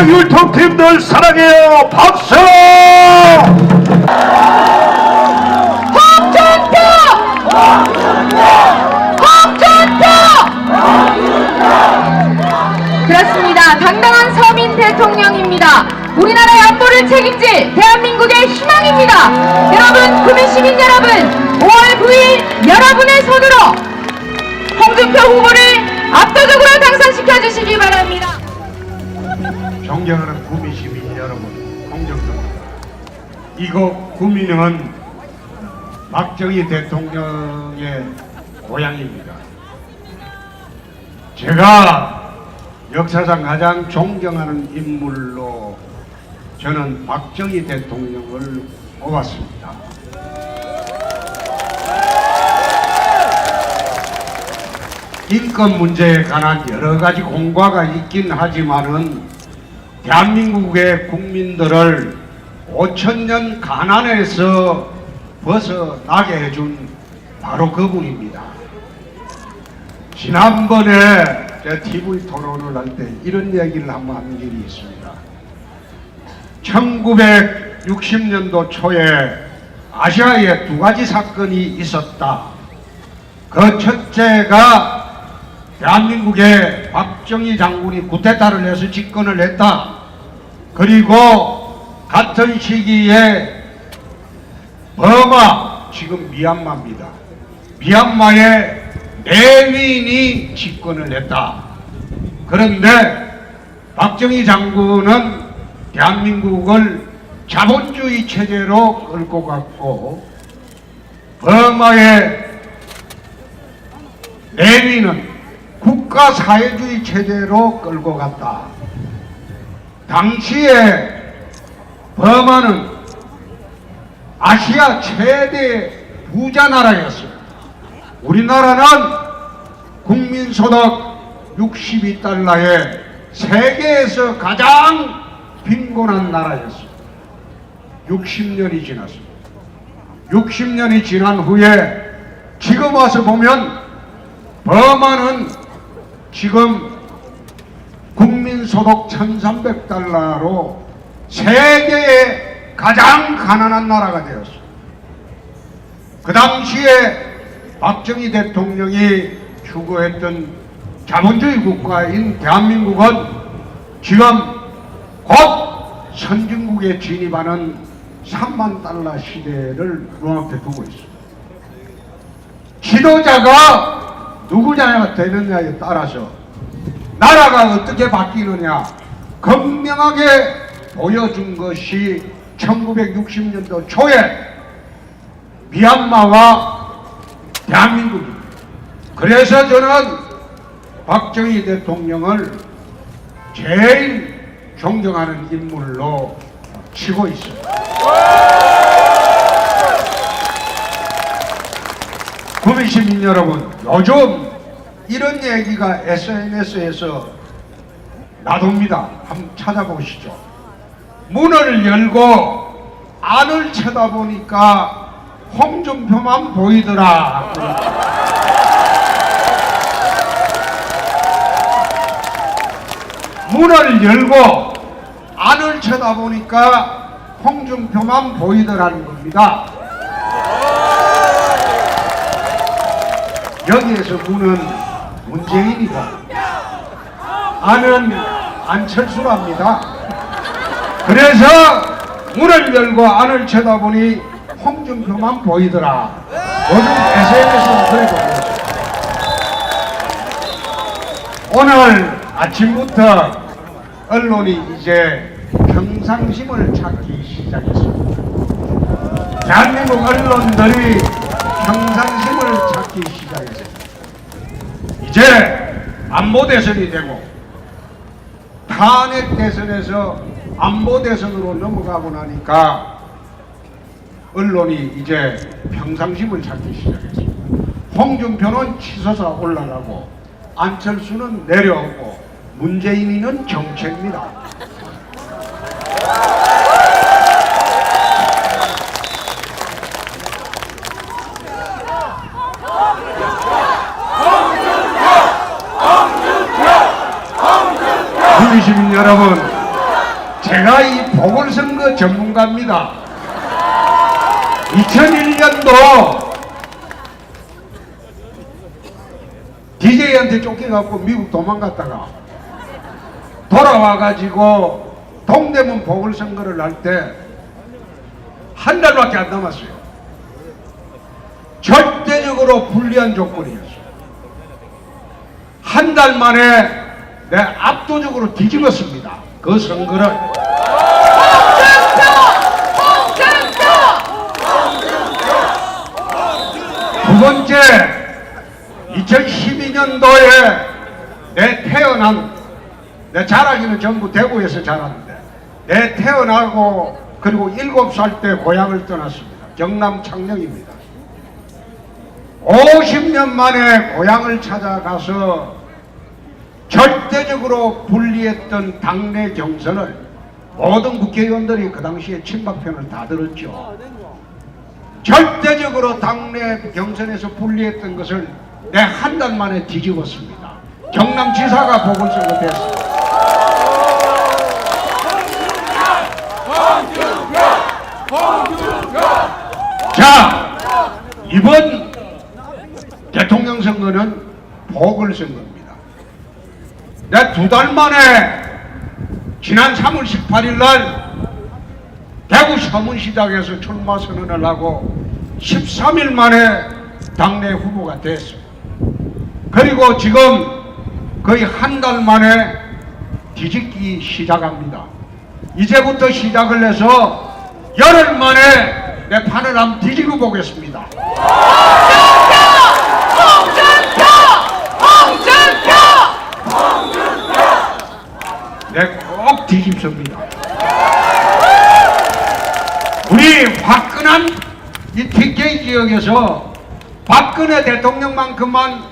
율동팀들 사랑해요. 박수! 홍준표! 홍준표! 그렇습니다. 당당한 서민 대통령입니다. 우리나라의 안보를 책임질 대한민국의 희망입니다. 여러분, 구민시민 여러분, 5월 9일 여러분의 손으로 홍준표 후보를 압도적으로 당선시켜 주시기 바랍니다. 존경하는 구민시민 여러분, 공정성입니다. 이곳 구민은 박정희 대통령의 고향입니다. 제가 역사상 가장 존경하는 인물로 저는 박정희 대통령을 뽑았습니다. 인권 문제에 관한 여러 가지 공과가 있긴 하지만은 대한민국의 국민들을 5천년 가난에서 벗어나게 해준 바로 그분입니다. 지난번에 제가 TV 토론을 할 때 이런 얘기를 한번 한 일이 있습니다. 1960년도 초에 아시아에 두 가지 사건이 있었다. 그 첫째가 대한민국에 박정희 장군이 쿠데타를 해서 집권을 했다. 그리고 같은 시기에 버마, 지금 미얀마입니다. 미얀마에 내민이 집권을 했다. 그런데 박정희 장군은 대한민국을 자본주의 체제로 끌고 갔고 버마의 내민은 국가사회주의 체제로 끌고 갔다. 당시에 버마는 아시아 최대 부자 나라였습니다. 우리나라는 국민소득 62달러에 세계에서 가장 빈곤한 나라였습니다. 60년이 지났습니다. 60년이 지난 후에 지금 와서 보면 버마는 지금 국민소득 1300달러로 세계의 가장 가난한 나라가 되었습니다. 그 당시에 박정희 대통령이 추구했던 자본주의 국가인 대한민국은 지금 곧 선진국에 진입하는 3만 달러 시대를 눈앞에 두고 있습니다. 지도자가 누구냐가 되느냐에 따라서 나라가 어떻게 바뀌느냐 분명하게 보여준 것이 1960년도 초에 미얀마와 대한민국입니다. 그래서 저는 박정희 대통령을 제일 존경하는 인물로 치고 있습니다. 구민시민 여러분, 요즘 이런 얘기가 SNS에서 나옵니다. 한번 찾아보시죠. 문을 열고 안을 쳐다보니까 홍준표만 보이더라. 문을 열고 안을 쳐다보니까 홍준표만 보이더라는 겁니다. 여기에서 문은 문재인이고 안은 안철수랍니다. 그래서 문을 열고 안을 쳐다보니 홍준표만 보이더라. 요즘 SNS는 그래도 오늘 아침부터 언론이 이제 평상심을 찾기 시작했습니다. 대한민국 언론들이 평상심을 찾기 시작했습니다. 이제 안보 대선이 되고 탄핵 대선에서 안보 대선으로 넘어가고 나니까 언론이 이제 평상심을 찾기 시작했습니다. 홍준표는 치솟아 올라가고 안철수는 내려오고 문재인이는 정체입니다. 시민 여러분, 갑니다. 2001년도 DJ한테 쫓겨갖고 미국 도망갔다가 돌아와가지고 동대문 보궐선거를 할 때 한 달밖에 안 남았어요. 절대적으로 불리한 조건이었어요. 한 달 만에 내 압도적으로 뒤집었습니다. 그 선거를. 두 번째, 2012년도에 내 자라기는 전부 대구에서 자랐는데, 내 태어나고 그리고 7살 때 고향을 떠났습니다. 경남 창녕입니다. 50년 만에 고향을 찾아가서 절대적으로 불리했던 당내 경선을 모든 국회의원들이 그 당시에 친박편을 다 들었죠. 절대적으로 당내 경선에서 불리했던 것을 내 한 달 만에 뒤집었습니다. 경남지사가 보궐선거 됐습니다. 자, 이번 대통령 선거는 보궐선거입니다. 내 2달 만에 지난 3월 18일 날 대구 서문시장에서 출마 선언을 하고 13일 만에 당내 후보가 됐어요. 그리고 지금 거의 한 달 만에 뒤집기 시작합니다. 이제부터 시작을 해서 열흘 만에 내 판을 한번 뒤집어 보겠습니다. 네, 꼭 뒤집습니다. 우리 화끈한 이 TK 지역에서 박근혜 대통령만큼만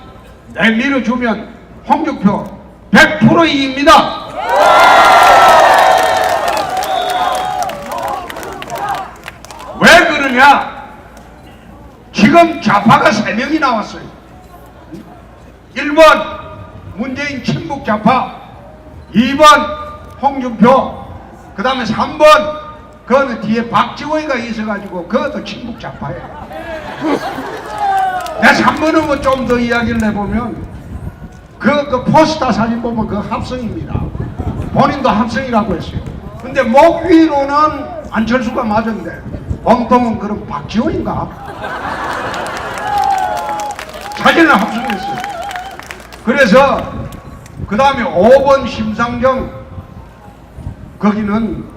내밀어주면 홍준표 100% 이깁니다. 왜 그러냐? 지금 좌파가 3명이 나왔어요. 1번 문재인 친북 좌파, 2번 홍준표, 그 다음에 3번 그거는 뒤에 박지원이가 있어가지고 그것도 친북 좌파예요. 내 3번은 뭐 좀 더 이야기를 해보면 그 포스터 사진 보면 그 합성입니다. 본인도 합성이라고 했어요. 근데 목 위로는 안철수가 맞았는데 몸통은 그럼 박지원인가? 사진을 합성했어요. 그래서 그 다음에 5번 심상정, 거기는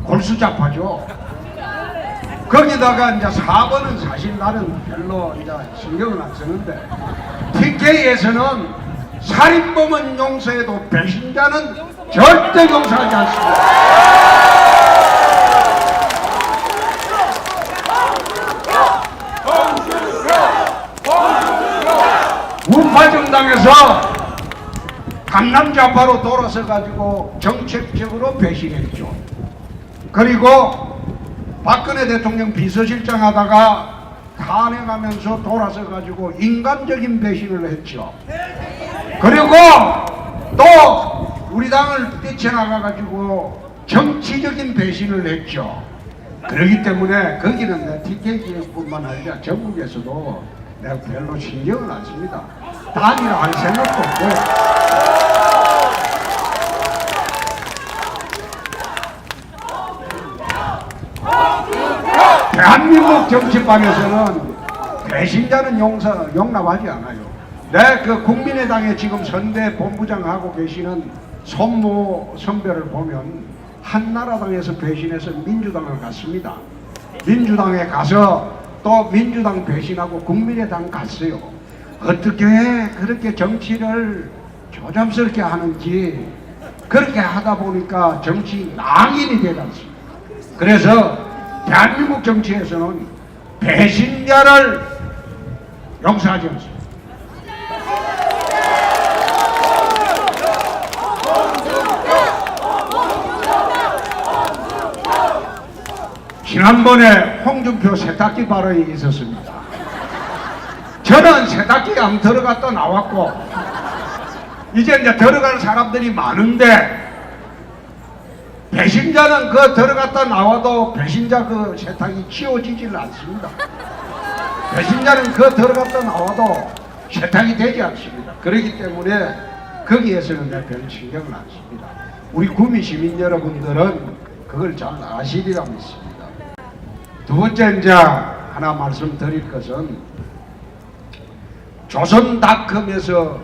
골수좌파죠. 거기다가 이제 4번은 사실 나는 별로 이제 신경을 안 쓰는데, TK에서는 살인범은 용서해도 배신자는 절대 용서하지 않습니다. 우파정당에서 강남좌파로 돌아서 가지고 정책적으로 배신했죠. 그리고 박근혜 대통령 비서실장 하다가 탄핵하면서 돌아서 가지고 인간적인 배신을 했죠. 그리고 또 우리 당을 뛰쳐나가 가지고 정치적인 배신을 했죠. 그렇기 때문에 거기는 내 TK 지역뿐만 아니라 전국에서도 내가 별로 신경을 안 씁니다. 단일화 할 생각도 없고요. 대한민국 정치판에서는 배신자는 용납하지 않아요. 내 그 국민의당에 지금 선대 본부장하고 계시는 손모 선배를 보면 한나라당에서 배신해서 민주당을 갔습니다. 민주당에 가서 또 민주당 배신하고 국민의당 갔어요. 어떻게 그렇게 정치를 조잡스럽게 하는지, 그렇게 하다 보니까 정치 낭인이 되지 않습니다. 그래서 대한민국 정치에서는 배신자를 용서하지 않습니다. 지난번에 홍준표 세탁기 발언이 있었습니다. 저는 세탁기에 안 들어갔다 나왔고 이제 들어갈 사람들이 많은데 배신자는 그 들어갔다 나와도 배신자 그 세탁이 치워지질 않습니다. 배신자는 그 들어갔다 나와도 세탁이 되지 않습니다. 그렇기 때문에 거기에서는 내가 별 신경을 안 씁니다. 우리 구미 시민 여러분들은 그걸 잘 아시리라 믿습니다. 두 번째 이제 하나 말씀드릴 것은 조선닷컴에서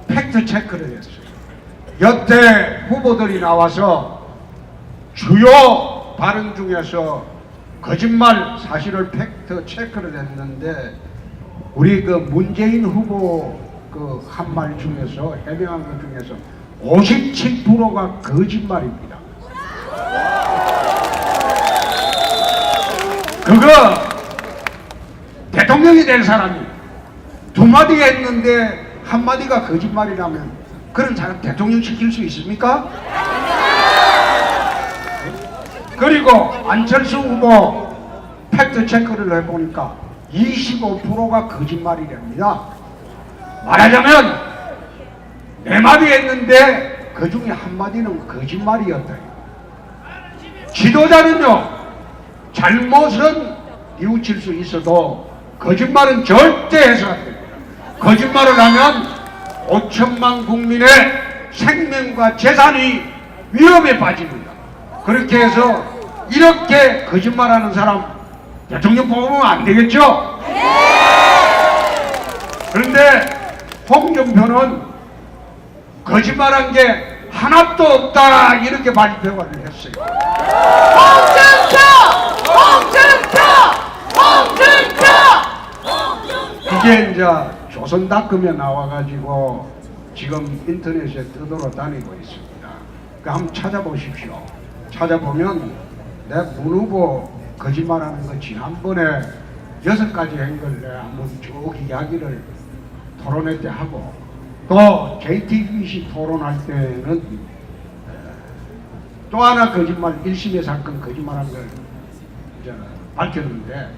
팩트 체크를 했어요. 여태 후보들이 나와서 주요 발언 중에서 거짓말 사실을 팩트 체크를 했는데 우리 그 문재인 후보 그 한 말 중에서 해명한 것 중에서 57%가 거짓말입니다. 그거 대통령이 된 사람이 두 마디 했는데 한 마디가 거짓말이라면 그런 사람 대통령 시킬 수 있습니까? 그리고 안철수 후보 팩트 체크를 해보니까 25%가 거짓말이랍니다. 말하자면 네 마디 했는데 그 중에 한 마디는 거짓말이었다. 지도자는요, 잘못은 뉘우칠 수 있어도 거짓말은 절대 해서 안 됩니다. 거짓말을 하면 5천만 국민의 생명과 재산이 위험에 빠집니다. 그렇게 해서 이렇게 거짓말하는 사람 대통령 뽑으면 안 되겠죠? 그런데 홍준표는 거짓말한 게 하나도 없다 이렇게 발표를 했어요. 이게 이제 조선닷컴에 나와가지고 지금 인터넷에 떠돌아다니고 있습니다. 그러니까 한번 찾아보십시오. 찾아보면 내 문 후보 거짓말하는 거 지난번에 6가지 한 걸 내가 한번 쭉 이야기를 토론회 때 하고 또 JTBC 토론할 때는 또 하나 거짓말 1심의 사건 거짓말한 걸 이제 밝혔는데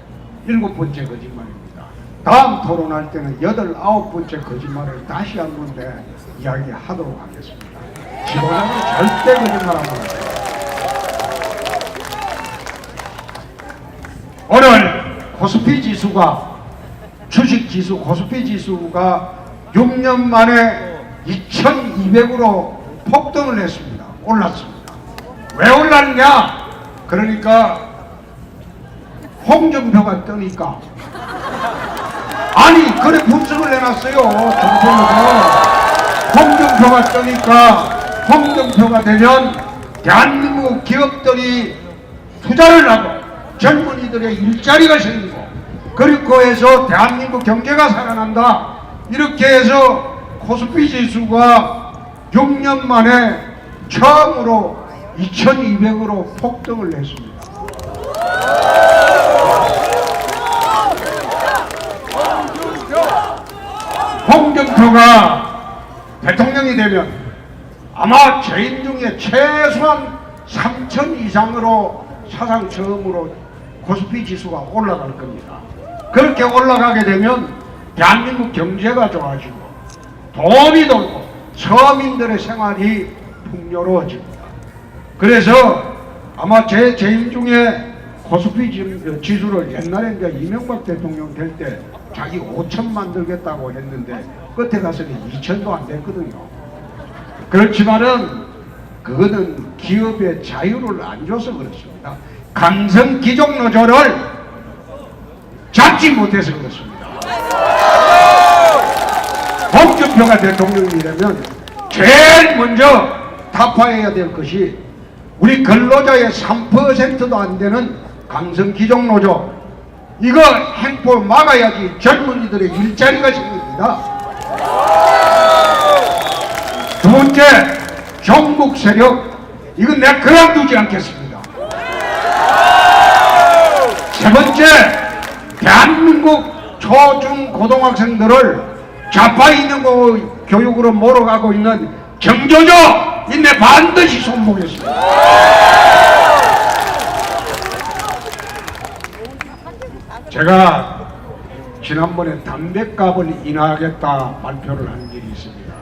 7번째 거짓말입니다. 다음 토론할 때는 8, 9번째 거짓말을 다시 한 번 더 이야기하도록 하겠습니다. 지도자는 절대 거짓말 안 합니다. 오늘 코스피 지수가 주식 지수 코스피 지수가 6년 만에 2200으로 폭등을 했습니다. 올랐습니다. 왜 올랐냐? 그러니까 홍준표가 뜨니까 아니 그래 분석을 해놨어요. 홍준표가 뜨니까 홍준표가 되면 대한민국 기업들이 투자를 하고 젊은이들의 일자리가 생기고 그리고 해서 대한민국 경제가 살아난다. 이렇게 해서 코스피 지수가 6년 만에 처음으로 2200으로 폭등을 했습니다. 홍준표가 대통령이 되면 아마 재임 중에 최소한 3000 이상으로 사상 처음으로 코스피 지수가 올라갈 겁니다. 그렇게 올라가게 되면 대한민국 경제가 좋아지고 돈이 돌고 서민들의 생활이 풍요로워집니다. 그래서 아마 제 재임 중에 코스피 지수를 옛날에 이제 이명박 대통령 될 때 자기 5천 만들겠다고 했는데 끝에 가서는 2천도 안 됐거든요. 그렇지만은 그거는 기업의 자유를 안 줘서 그렇습니다. 강성 기종 노조를 잡지 못해서 그렇습니다. 홍준표가 대통령이 되면 제일 먼저 타파해야 될 것이 우리 근로자의 3%도 안 되는 강성 기종 노조 이거 행포 막아야지 젊은이들의 일자리가 생깁니다. 두 번째 종북 세력 이건 내가 그만두지 않겠습니다. 세 번째 대한민국 초중 고등학생들을 좌파 있는 교육으로 몰아가고 있는 정조조 인내 반드시 손보겠습니다. 제가 지난번에 담배값을 인하하겠다 발표를 한 일이 있습니다.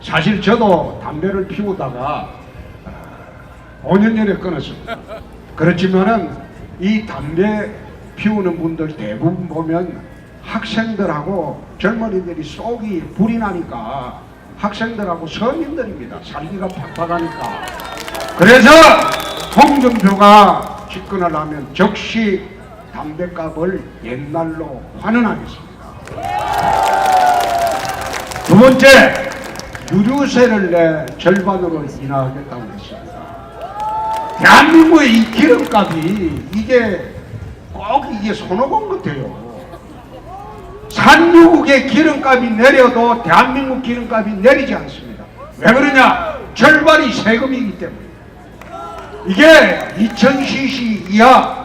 사실 저도 담배를 피우다가 5년 전에 끊었습니다. 그렇지만은 이 담배 피우는 분들 대부분 보면 학생들하고 젊은이들이 속이 불이 나니까 학생들하고 서민들입니다. 살기가 팍팍하니까. 그래서 홍준표가 집권을 하면 즉시 담배값을 옛날로 환원하겠습니다. 두 번째, 유류세를 내 절반으로 인하하겠다고 했습니다. 대한민국의 이 기름값이 이게 꼭 이게 손오공 같아요. 산유국의 기름값이 내려도 대한민국 기름값이 내리지 않습니다. 왜 그러냐? 절반이 세금이기 때문에. 이게 2000cc 이하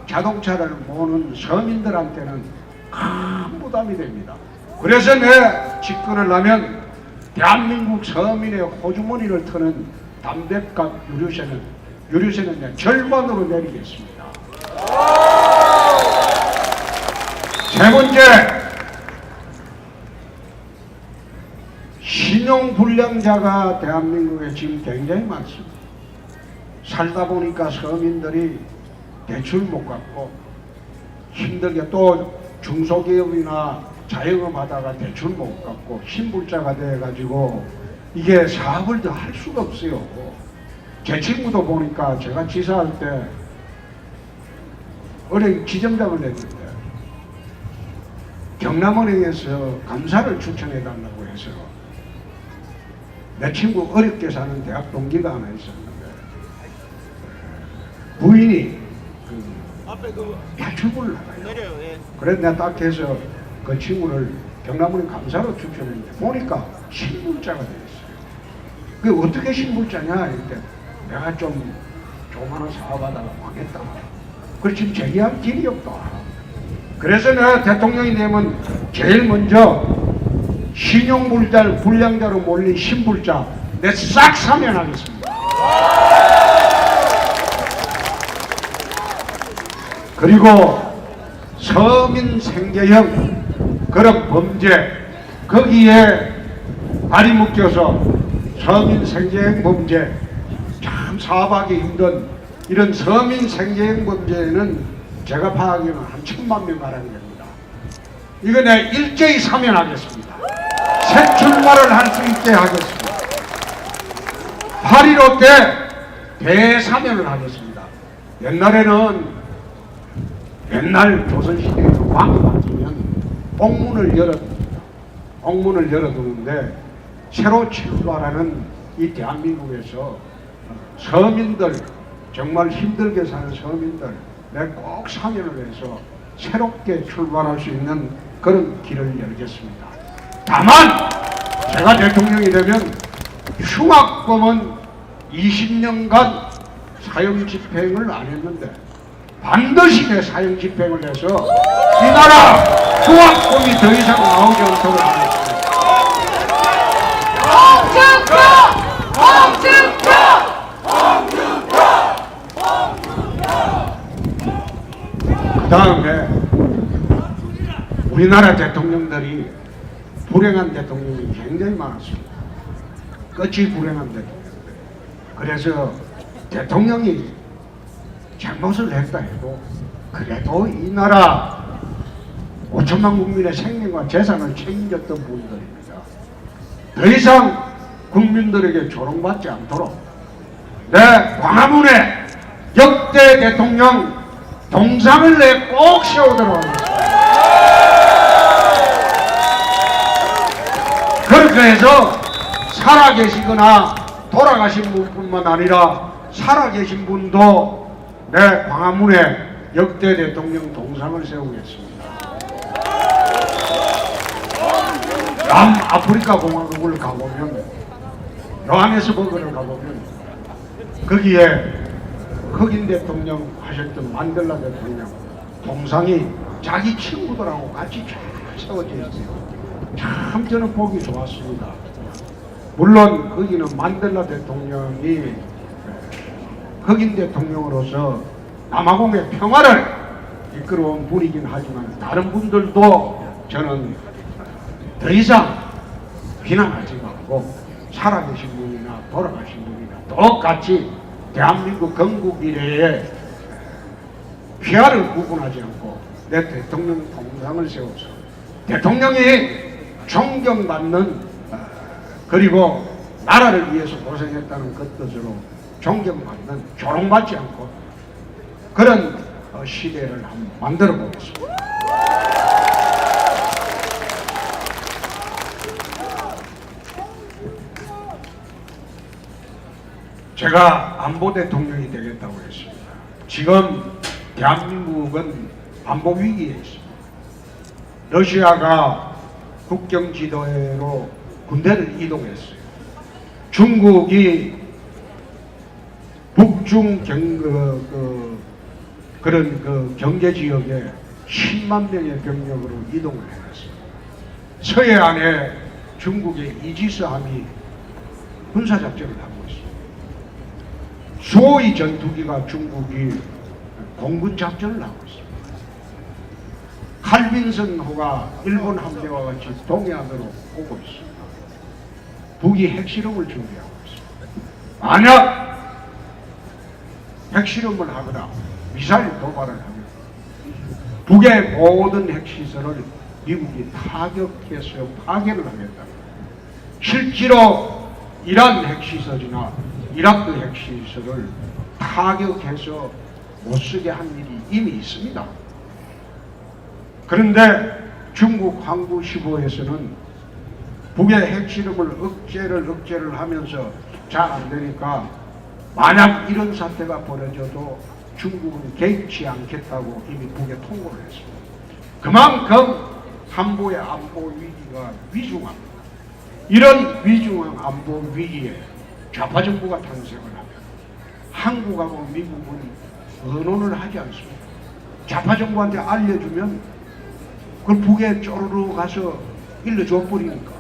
자동차를 모는 서민들한테는 큰 부담이 됩니다. 그래서 내 집권을 하면 대한민국 서민의 호주머니를 트는 담배값 유류세는 내 절반으로 내리겠습니다. 세 번째, 신용불량자가 대한민국에 지금 굉장히 많습니다. 살다 보니까 서민들이 대출 못 갚고 힘들게 또 중소기업이나 자영업 하다가 대출 못 갚고 신불자가 돼가지고 이게 사업을 더 할 수가 없어요. 제 친구도 보니까 제가 지사할 때 어린 지점장을 냈는데 경남은행에서 감사를 추천해달라고 해서 내 친구 어렵게 사는 대학 동기가 하나 있었는데 부인이 대출을 나가요. 그래서 내가 딱 해서 그 친구를 경남은행 감사로 추천했는데 보니까 신불자가 되었어요. 그 어떻게 신불자냐 이렇게 내가 좀 조그마한 사업하다가 망했다. 그래서 지금 재기할 길이 없다. 그래서 내가 대통령이 되면 제일 먼저 신용불량자로 몰린 신불자 내 싹 사면하겠습니다. 그리고 서민 생계형 그런 범죄 거기에 발이 묶여서 서민 생계형 범죄 참 사업하기 힘든 이런 서민 생계형 범죄는 제가 파악하기로는 한 1000만 명 가량이 됩니다. 이거 내가 일제히 사면하겠습니다. 새 출마를 할 수 있게 하겠습니다. 8.15 때 대사면을 하겠습니다. 옛날 조선시대에는 왕이 바뀌면 옥문을 열어두는데 새로 출발하는 이 대한민국에서 서민들 정말 힘들게 사는 서민들 내가 꼭 사면을 해서 새롭게 출발할 수 있는 그런 길을 열겠습니다. 다만 제가 대통령이 되면 흉악범은 20년간 사형 집행을 안 했는데 반드시 내 사형 집행을 해서 이 나라 흉악범이 더 이상 나오지 않도록 하겠습니다. 그 다음에 우리나라 대통령들이 불행한 대통령이 굉장히 많았습니다. 끝이 불행한 대통령들. 그래서 대통령이 잘못을 했다 해도 그래도 이 나라 5천만 국민의 생명과 재산을 책임졌던 분들입니다. 더 이상 국민들에게 조롱받지 않도록 내 광화문에 역대 대통령 동상을 내 꼭 세우도록 하겠습니다. 그렇게 해서 살아계시거나 돌아가신 분뿐만 아니라 살아계신 분도 내 광화문에 역대 대통령 동상을 세우겠습니다. 남아프리카 공화국을 가보면 요하네스버그를 가보면 거기에 흑인 대통령 하셨던 만델라 대통령 동상이 자기 친구들하고 같이 쫙 세워져 있어요. 참 저는 보기 좋았습니다. 물론 거기는 만델라 대통령이 흑인 대통령으로서 남아공의 평화를 이끌어온 분이긴 하지만 다른 분들도 저는 더 이상 비난하지 말고 살아계신 분이나 돌아가신 분이나 똑같이 대한민국 건국 이래에 휘하를 구분하지 않고 내 대통령 동상을 세워서 대통령이 존경받는 그리고 나라를 위해서 고생했다는 그 뜻으로 존경받는 조롱받지 않고 그런 시대를 한번 만들어 보겠습니다. 제가 안보 대통령이 되겠다고 했습니다. 지금 대한민국은 안보 위기에 있습니다. 러시아가 국경 지도로 군대를 이동했어요. 중국이 북중 그런 경제 지역에 10만 명의 병력으로 이동을 해놨습니다. 서해안에 중국의 이지스함이 군사작전을 하고 있습니다. 수호의 전투기가 중국이 공군작전을 하고 있습니다. 칼빈선호가 일본 함대와 같이 동해안으로 오고 있습니다. 북이 핵실험을 준비하고 있습니다. 만약 핵실험을 하거나 미사일 도발을 하면 북의 모든 핵시설을 미국이 타격해서 파괴를 하겠다. 실제로 이란 핵시설이나 이라크 핵시설을 타격해서 못쓰게 한 일이 이미 있습니다. 그런데 중국 항구 15에서는 북의 핵실험을 억제를 하면서 잘 안 되니까 만약 이런 사태가 벌어져도 중국은 개입치 않겠다고 이미 북에 통보를 했습니다. 그만큼 한보의 안보 위기가 위중합니다. 이런 위중한 안보 위기에 좌파 정부가 탄생을 하면 한국하고 미국은 의논을 하지 않습니다. 좌파 정부한테 알려주면 그걸 북에 쪼르르 가서 일러줘 버리니까.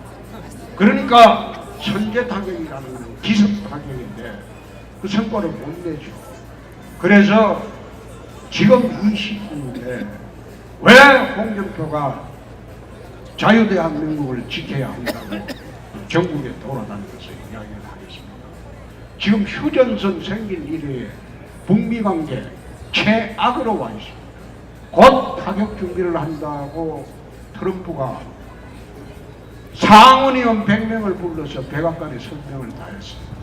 그러니까 선제 타격이라는 건 기습 타격인데 그 성과를 못 내죠. 그래서 지금 이 시기인데 왜 홍준표가 자유대한민국을 지켜야 한다고 전국에 돌아다니면서 이야기를 하겠습니다. 지금 휴전선 생긴 이래에 북미 관계 최악으로 와 있습니다. 곧 타격 준비를 한다고 트럼프가 상원의원 100명을 불러서 백악관에 설명을 다 했습니다.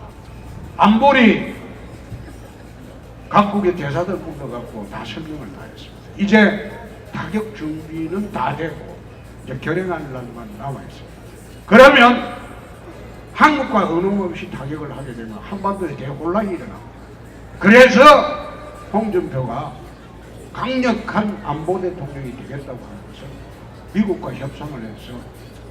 안보리 각국의 대사들 불러갖고 다 설명을 다 했습니다. 이제 타격 준비는 다 되고 이제 결행하는 날만 남아 있습니다. 그러면 한국과 의논 없이 타격을 하게 되면 한반도에 대혼란이 일어납니다. 그래서 홍준표가 강력한 안보 대통령이 되겠다고 하는 것은 미국과 협상을 해서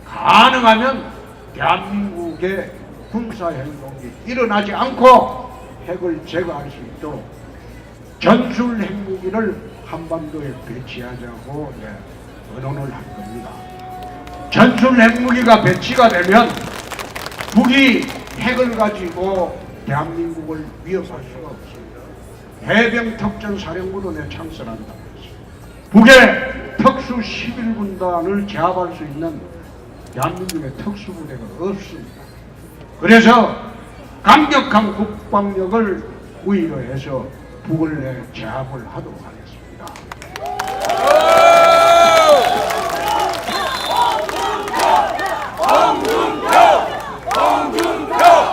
가능하면 대한민국의 군사행동이 일어나지 않고 핵을 제거할 수 있도록 전술 핵무기를 한반도에 배치하자고 의논을 할 겁니다. 전술 핵무기가 배치가 되면 북이 핵을 가지고 대한민국을 위협할 수가 없습니다. 해병 특전 사령부도 창설한다고 했습니다. 북의 특수 11군단을 제압할 수 있는 대한민국의 특수부대가 없습니다. 그래서 강력한 국방력을 우위로해서 북을 제압을 하도록 하겠습니다.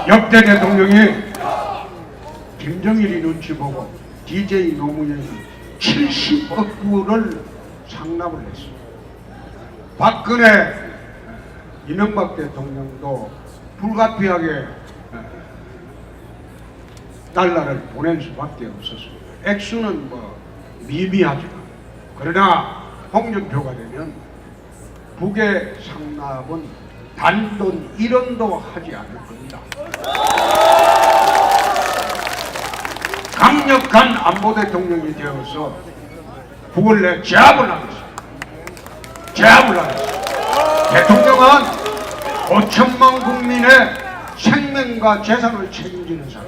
역대 대통령이 김정일이 눈치 보고 DJ 노무현이 70억 불을 상납을 했습니다. 박근혜 이명박 대통령도 불가피하게 달러를 보낼 수밖에 없었습니다. 액수는 미미하지만 그러나 홍준표가 되면 북의 상납은 단돈 1원도 하지 않을 겁니다. 강력한 안보 대통령이 되어서 북을 제압을 하겠습니다. 제압을 하겠습니다. 대통령은 5천만 국민의 생명과 재산을 책임지는 사람,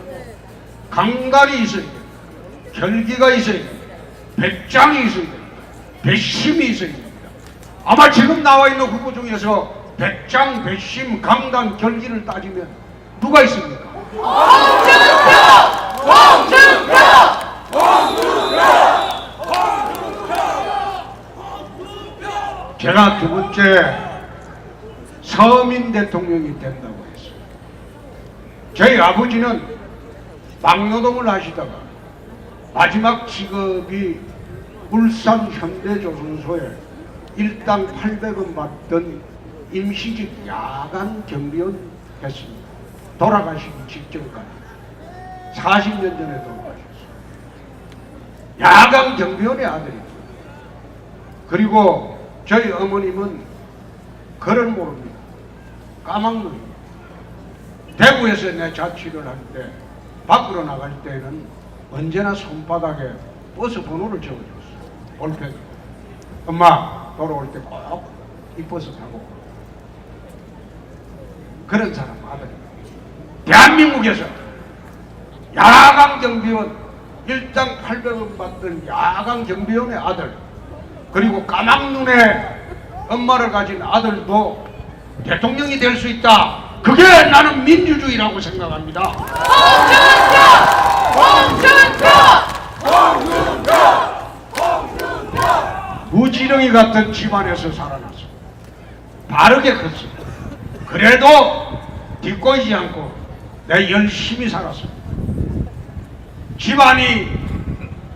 강단이 있어야 됩니다. 결기가 있어야 됩니다. 배짱이 있어야 됩니다. 배심이 있어야 됩니다. 아마 지금 나와 있는 후보 중에서 배짱, 배심, 강단, 결기를 따지면 누가 있습니까? 홍준표! 제가 두 번째 서민 대통령이 된다고 했어요. 저희 아버지는 막노동을 하시다가 마지막 직업이 울산 현대조선소에 일당 800원 받던 임시직 야간 경비원 했습니다. 돌아가시기 직전까지 40년 전에 돌아가셨어요. 야간 경비원의 아들이죠. 그리고 저희 어머님은 글을 모릅니다. 까막눈입니다. 대구에서 내 자취를 할 때 밖으로 나갈 때는 언제나 손바닥에 버스 번호를 적어줬어요. 볼펜. 엄마 돌아올 때 꼭 이 버스 타고. 그런 사람 아들입니다. 대한민국에서 야간 경비원 일당 800원 받던 야간 경비원의 아들, 그리고 까막눈의 엄마를 가진 아들도 대통령이 될 수 있다. 그게 나는 민주주의라고 생각합니다. 무지렁이 같은 집안에서 살아났어. 바르게 컸어. 그래도 뒷꼬이지 않고 내가 열심히 살았어. 집안이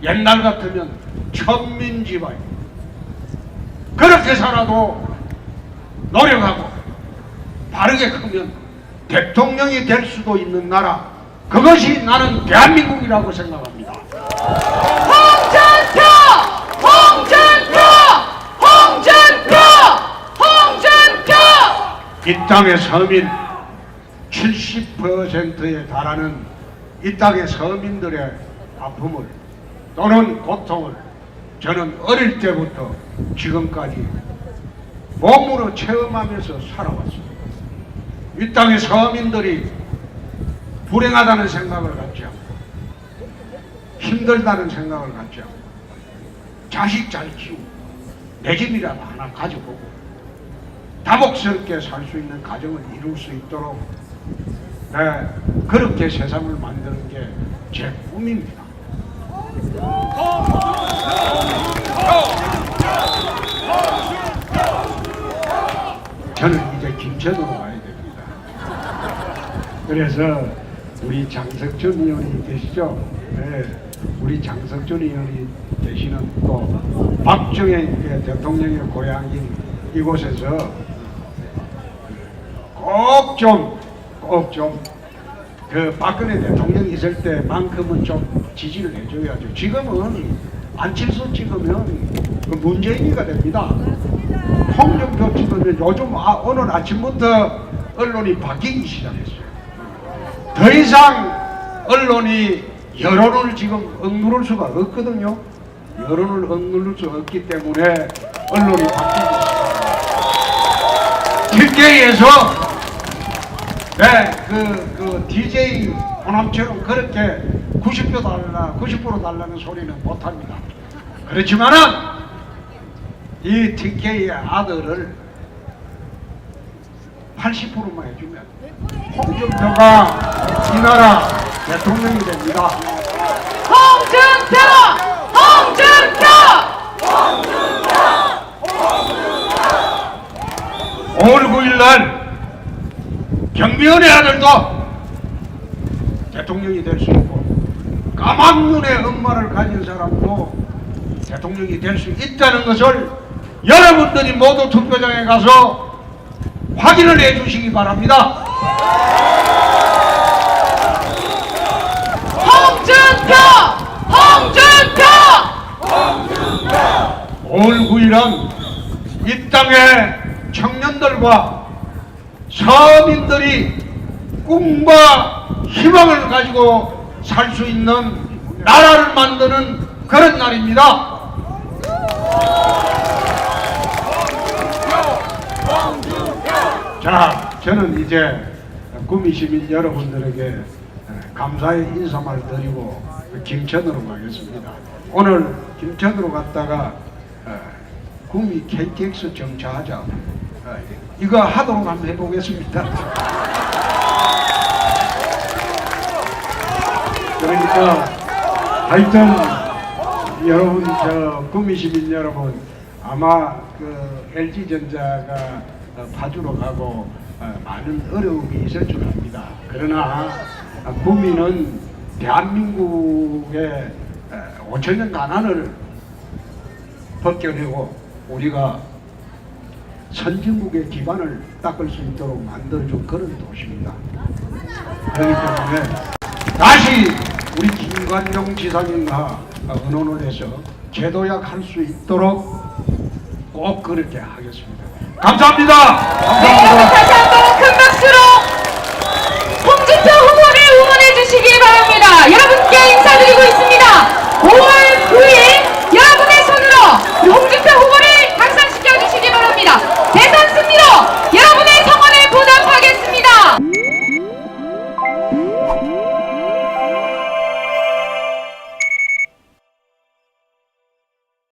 옛날 같으면 천민 집안이. 그렇게 살아도 노력하고 바르게 크면 대통령이 될 수도 있는 나라, 그것이 나는 대한민국이라고 생각합니다. 홍준표! 홍준표! 홍준표! 홍준표! 이 땅의 서민 70%에 달하는 이 땅의 서민들의 아픔을 또는 고통을 저는 어릴 때부터 지금까지 몸으로 체험하면서 살아왔습니다. 이 땅의 서민들이 불행하다는 생각을 갖지 않고 힘들다는 생각을 갖지 않고 자식 잘 키우고 내 집이라도 하나 가져보고 다복스럽게 살 수 있는 가정을 이룰 수 있도록 그렇게 세상을 만드는 게 제 꿈입니다. 저는 이제 김천으로 가야 됩니다. 그래서 우리 장석준 의원이 계시죠? 네, 우리 장석준 의원이 계시는 또 박정희 대통령의 고향인 이곳에서 꼭 좀 그 박근혜 대통령이 있을 때만큼은 좀 지지를 해줘야죠. 지금은 안칠수 찍으면 그 문재인이가 됩니다. 홍준표 찍으면 요즘 오늘 아침부터 언론이 바뀌기 시작했어요. 더 이상 언론이 여론을 지금 억누를 수가 없거든요. 여론을 억누를 수 없기 때문에 언론이 바뀌기 시작합니다. 길거리에서 그 DJ 호남처럼 그렇게 90% 달라는 소리는 못합니다. 그렇지만은 이 TK의 아들을 80%만 해주면 홍준표가 이 나라 대통령이 됩니다. 홍준표! 홍준표! 5월 9일날 경비원의 아들도 대통령이 될 수 있고 까막눈의 엄마를 가진 사람도 대통령이 될 수 있다는 것을 여러분들이 모두 투표장에 가서 확인을 해주시기 바랍니다. 홍준표! 홍준표! 5월 9일은 이 땅의 청년들과 서민들이 꿈과 희망을 가지고 살 수 있는 나라를 만드는 그런 날입니다. 자, 저는 이제 구미 시민 여러분들에게 감사의 인사말 드리고 김천으로 가겠습니다. 오늘 김천으로 갔다가 구미 KTX 정차하자 이거 하도록 한번 해보겠습니다. 그러니까 하여튼 여러분, 구미 시민 여러분, 아마 그 LG전자가 파주로 가고 많은 어려움이 있을 줄 압니다. 그러나 국민은 대한민국의 5천년 가난을 벗겨내고 우리가 선진국의 기반을 닦을 수 있도록 만들어준 그런 도시입니다. 그렇기 때문에 다시 우리 김관용 지사님과 의논을 해서 재도약할 수 있도록 꼭 그렇게 하겠습니다. 감사합니다. 다시 한번 큰 박수로